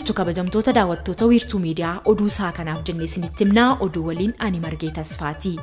jirtu kabajamtoota daawwattoota wiirtuu miidiyaa oduu isaa kanaaf jennee isinitti himnaa. Oduu waliin ani Margee Tasfaati.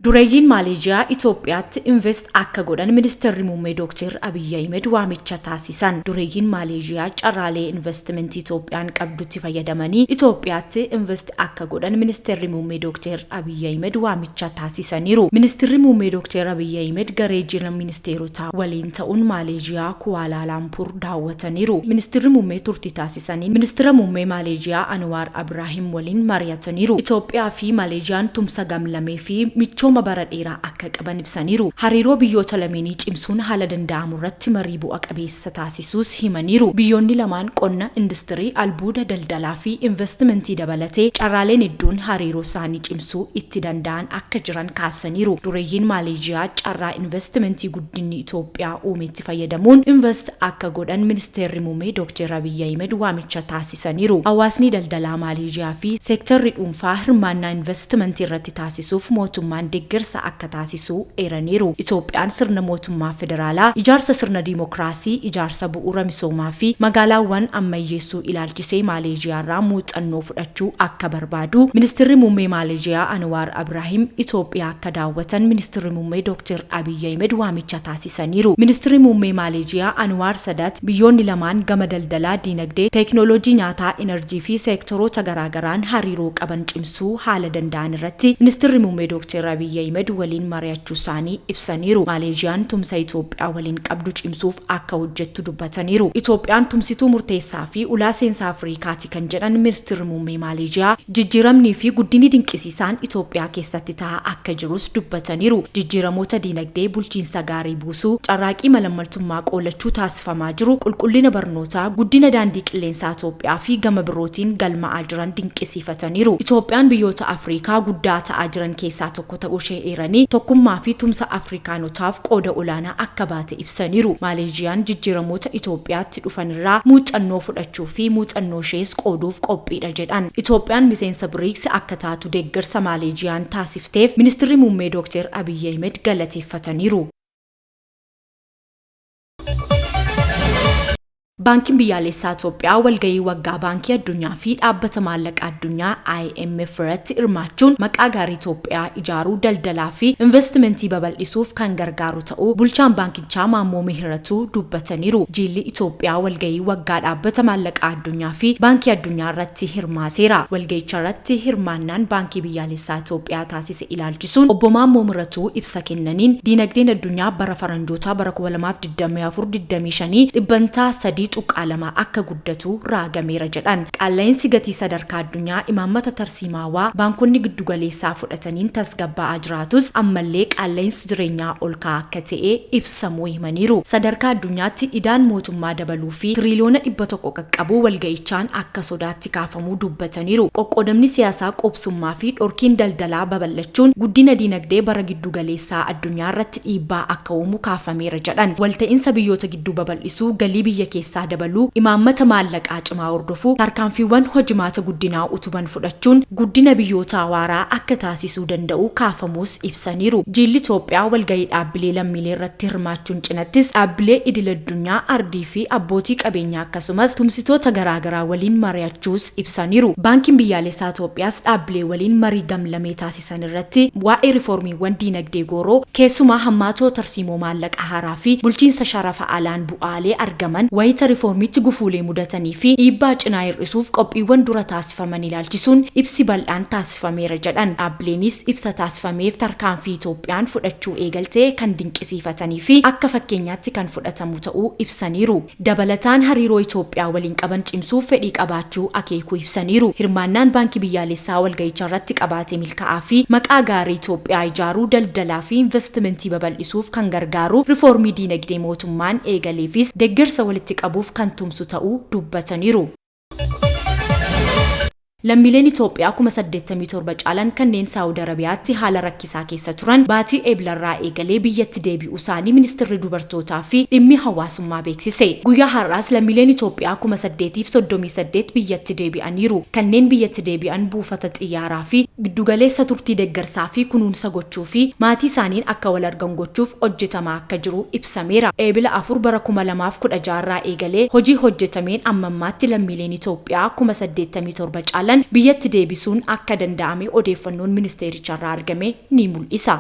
Dureeyyiin Maaleeziyaa Itoophiyaatti invest akka godhan Ministeerri Muummee Dr. Abiy Ahmed waamicha taasisan. Dureeyyiin Maaleeziyaa carraalee investmentii Itoophiyaan qabdutti fayyadamanii Itoophiyaatti invest akka godhan Ministeerri Muummee Dr. Abiy Ahmed waamicha taasisaniiru. Ministeerri Muummee Dr. Abiy Ahmed garee jira ministeerotaa waliin ta'uun Maaleeziyaa Kuala Lumpur daawwataniiru. Ministeerri Muummee turtii taasisaniin Ministeera Muummee Maaleeziyaa Anwar Ibrahim waliin mari'ataniiru. Itoophiyaa fi Maaleeziyaan tumsa gamlamee fi michooma bara dheeraa akka qaban ibsaniiru. Hariiroo biyyoota lameenii cimsuun haala danda'amu irratti marii bu'a qabeessa taasisuus himaniiru. Biyyoonni lamaan qonna, industirii, albuuda, daldalaa fi investmentii dabalatee carraaleen hedduun hariiroo isaanii cimsuu itti danda'an akka jiran kaasaniiru. Dureeyyiin Maaleeziyaa carraa investmentii guddinni Itoophiyaa uumetti fayyadamuun invest akka godhan Ministeerri Muummee Dr. Abiy Ahmed waamicha taasisaniiru. Hawaasni daldalaa Maaleeziyaa fi seektarri dhuunfaa hirmaannaa investmentii irratti taasisuuf mootummaan deeggarsa akka taasisuu eeraniiru. Itoophiyaan sirna mootummaa federaalaa, ijaarsa sirna diimokiraasii, ijaarsa bu'uura misoomaa fi magaalaawwan ammayyeessuu ilaalchisee Maaleeziyaa irraa muuxannoo fudhachuu akka barbaadu Ministeerri Muummee Maaleeziyaa Anwar Ibrahim Itoophiyaa akka daawwatan Ministeerri Muummee Dr. Abiy Ahmed waamicha taasisaniiru. Ministeerri Muummee Maaleeziyaa Anwar Sadat biyyoonni lamaan gama daldalaa, diinagdee, teeknooloojii nyaataa, enerjii fi seektoroota garaagaraan hariiroo qaban cimsuu haala danda'an irratti Ministeerri Muummee Dr. Abiy Ahmed waliin mari'achuu isaanii ibsaniiru. Maaleeziyaan tumsa Itoophiyaa waliin qabdu cimsuuf akka hojjettu dubbataniiru. Itoophiyaan tumsituu murteessaa fi ulaa seensaa Afrikaati kan jedhan Ministeerri Muummee Maaleeziyaa jijjiiramnii fi guddinni dinqisiisaan Itoophiyaa keessatti ta'aa akka jirus dubbataniiru. Jijjiiramoota diinagdee, bulchiinsa gaarii buusuu, carraaqii malaammaltummaa qoolachuu taasifamaa jiru, qulqullina barnootaa, guddina daandii qilleensaa Itoophiyaa fi gama birootiin galma'aa jiran dinqisiifataniiru. Itoophiyaan biyyoota Afrikaa guddaa ta'aa jiran keessaa tokko ta'uu ishee eeranii tokkummaa fi tumsa Afrikaanotaaf qooda olaanaa akka baate ibsaniiru. Maaleeziyaan jijjiiramoota Itoophiyaatti dhufan irraa muuxannoo fudhachuu fi muuxannoo ishees qooduuf qophiidha jedhan. Itoophiyaan miseensa BRICS akka taatu deeggarsa Maaleeziyaan taasifteef Ministeerri Muummee Dr. Abiy Ahmed galateeffataniiru. Baankiin biyyaalessaa Itoophiyaa walgahii waggaa baankii addunyaa fi dhaabbata maallaqaa addunyaa IMF irratti hirmaachuun maqaa gaarii Itoophiyaa ijaaruu, daldalaa fi investmentii babal'isuuf kan gargaaru ta'uu bulchaan baankichaa Maammoo Mihiratuu dubbataniiru. Jilli Itoophiyaa walgahii waggaa dhaabbata maallaqaa addunyaa fi baankii addunyaa irratti hirmaateera. Walgahicha irratti hirmaannaan baankii biyyaalessaa Itoophiyaa taasise ilaalchisuun obbo Maammoo Mihiratuu ibsa kennaniin diinagdeen addunyaa bara faranjootaa bara 2024-25 dhibbantaa 3 tuqaalama akka guddatu raagameera jedhan. Qaala'insi gatii sadarkaa addunyaa imaammata tarsiimaawaa baankonni giddugaleessaa fudhataniin tasgabbaa'aa jiraatus ammallee qaala'insi jireenyaa ol ka'aa akka ta'e ibsamuu himaniiru. Sadarkaa addunyaatti idaan mootummaa dabaluu fi tiriliyoona 100 qaqqabuu walga'ichaan akka sodaatti kaafamuu dubbataniiru. Qoqqoodamni siyaasaa qobsummaa fi dhorkiin daldalaa babal'achuun guddina diinagdee bara giddugaleessaa addunyaa irratti dhiibbaa akka uumu kaafameera jedhan. Walta'iinsa biyyoota gidduu babal'isuu, galii biyya keessaa dabaluu, imaammata maallaqaa cimaa hordofuu, tarkaanfiiwwan hojimaata guddinaa utuban fudhachuun guddina biyyoota hawaaraa akka taasisuu danda'u kaafamuus ibsaniiru. Jilli Itoophiyaa walgahii dhaabbilee lammiilee irratti hirmaachuun cinattis dhaabbilee idil addunyaa, ardii fi abbootii qabeenyaa akkasumas tumsitoota garaagaraa waliin mari'achuus ibsaniiru. Baankiin biyyaalessaa Itoophiyaas dhaabbilee waliin marii gamlamee taasisan irratti waa'ee riformiiwwan diinagdee gooroo, keessumaa hammaatoo tarsiimoo maallaqa haaraa fi bulchiinsa sharafa alaan bu'aalee argaman wayita riformiitti gufuulee mudatanii fi dhiibbaa cinaa hir'isuuf qophiiwwan dura taasifaman ilaalchisuun ibsi bal'aan taasifameera jedhan. Dhaabbileenis ibsa taasifameef tarkaanfii Itoophiyaan fudhachuu eegaltee kan dinqisiifatanii fi akka fakkeenyaatti kan fudhatamu ta'uu ibsaniiru. Dabalataan hariiroo Itoophiyaa waliin qaban cimsuuf fedhii qabaachuu akeekuu ibsaniiru. Hirmaannaan baankii biyyaalessaa walgahicha irratti qabaatee milkaa'aa fi maqaa gaarii Itoophiyaa ijaaruu, daldalaa fi investmentii babal'isuuf kan gargaaru riformii diinagdee mootummaan eegaleefis deeggarsa walitti qabuuf kan tumsu ta'uu dubbataniiru. lammiileen Itoophiyaa 87 caalan kanneen Saawud Arabiyaatti haala rakkisaa keessa turan baatii eeblarraa eegalee biyyatti deebi'uu isaanii ministeerri dubartootaa fi dhimmi hawaasummaa beeksise. Guyyaa har'aas lammiileen Itoophiyaa 838 biyyatti deebi'aniiru. Kanneen biyyatti deebi'an buufata xiyyaaraa fi giddugaleessa turtii deeggarsaa fi kunuunsa gochuu fi maatii isaaniin akka wal argan gochuuf hojjetamaa akka jiru ibsameera. Eebila 4 bara 2016 irraa eegalee hojii hojjetameen ammammaatti lammiileen Itoophiyaa 87 caalan biyyatti deebisuun akka danda'ame odeeffannoon ministeericharraa argame ni mul'isa.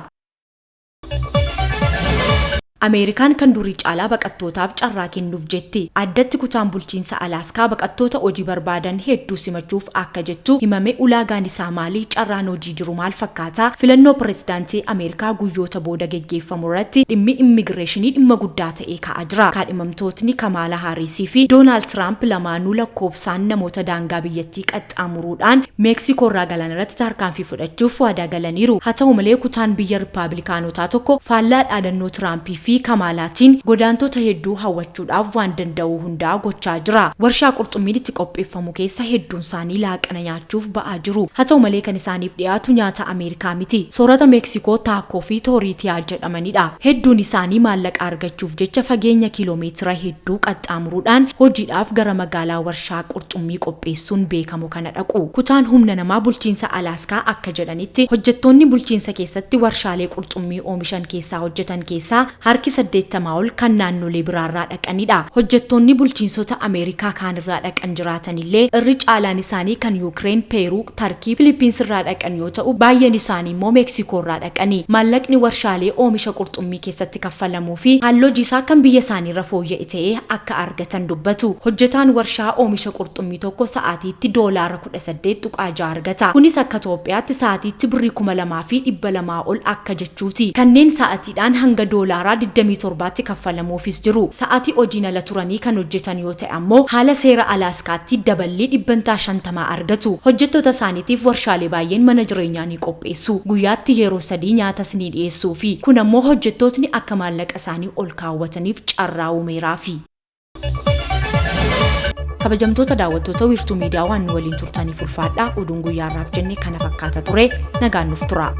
Ameerikaan kan durii caalaa baqattootaaf carraa kennuuf jetti. Addatti kutaan bulchiinsa Alaaskaa baqattoota hojii barbaadan hedduu simachuuf akka jettu himame. Ulaagaan isaa maali? Carraan hojii jiru maal fakkaata? Filannoo pireezidaantii Ameerikaa guyyoota booda geggeeffamu irratti dhimmi immigireeshinii dhimma guddaa ta'ee ka'aa jira. Kaadhimamtootni Kamaala Haarisii fi Doonaald Tiraamp lamaanuu lakkoofsaan namoota daangaa biyyattii qaxxaamuruudhaan Meeksikoo irraa galan irratti tarkaanfii fudhachuuf waadaa galaniiru. Haa ta'u malee kutaan biyya Riippaabilikaanotaa tokko faallaa dhaadannoo Tiraampii fi Kamalaatiin godaantota hedduu hawwachuudhaaf waan danda'u hundaa gochaa jira. Warshaa qurxummiin itti qopheeffamu keessa hedduun isaanii laaqana nyaachuuf ba'aa jiru. Haa ta'u malee kan isaaniif dhiyaatu nyaata Ameerikaa miti. Soorata Meeksikoo taakoo fi tooriitiyaa jedhamanidha. Hedduun isaanii maallaqa argachuuf jecha fageenya kiiloomeetira hedduu qaxxaamuruudhaan hojiidhaaf gara magaalaa warshaa qurxummii qopheessuun beekamu kana dhaqu. Kutaan humna namaa bulchiinsa Alaaskaa akka jedhanitti hojjettoonni bulchiinsa keessatti warshaalee qurxummii oomishan keessaa hojjetan keessaa harki 80 ol kan naannolee biraarraa dhaqanidha. Hojjettoonni bulchiinsota Ameerikaa kaanirraa dhaqan jiraatanillee irri caalaan isaanii kan Yuukireen, Peeruu, Tarkii, Filipiins irraa dhaqan yoo ta'u baay'een isaanii immoo Meeksikoo irraa dhaqani. Maallaqni warshaalee oomisha qurxummii keessatti kaffalamuu fi haalli hojii isaa kan biyya isaanii irra fooyya'e ta'ee akka argatan dubbatu. Hojjetaan warshaa oomisha qurxummii tokko sa'aatiitti $18.6 argata. Kunis akka Itoophiyaatti sa'aatiitti birrii 2,200 ol akka jechuuti. Kanneen sa'aatiidhaan hanga $27tti kaffalamuufis jiru. Sa'aatii hojiin ala turanii kan hojjetan yoo ta'e ammoo haala seera Alaaskaatti daballii 50% argatu. Hojjettoota isaaniitiif warshaalee baay'een mana jireenyaa ni qopheessu. Guyyaatti yeroo 3 nyaatas ni dhiyeessuu fi kun ammoo hojjettootni akka maallaqa isaanii ol kaawwataniif carraa uumeeraafi. Kabajamtoota daawwattoota wiirtuu miidiyaa waan waliin turtaniif ulfaadhaa. Oduun guyyaarraaf jenne kana fakkaata ture. Nagaan nuuf tura.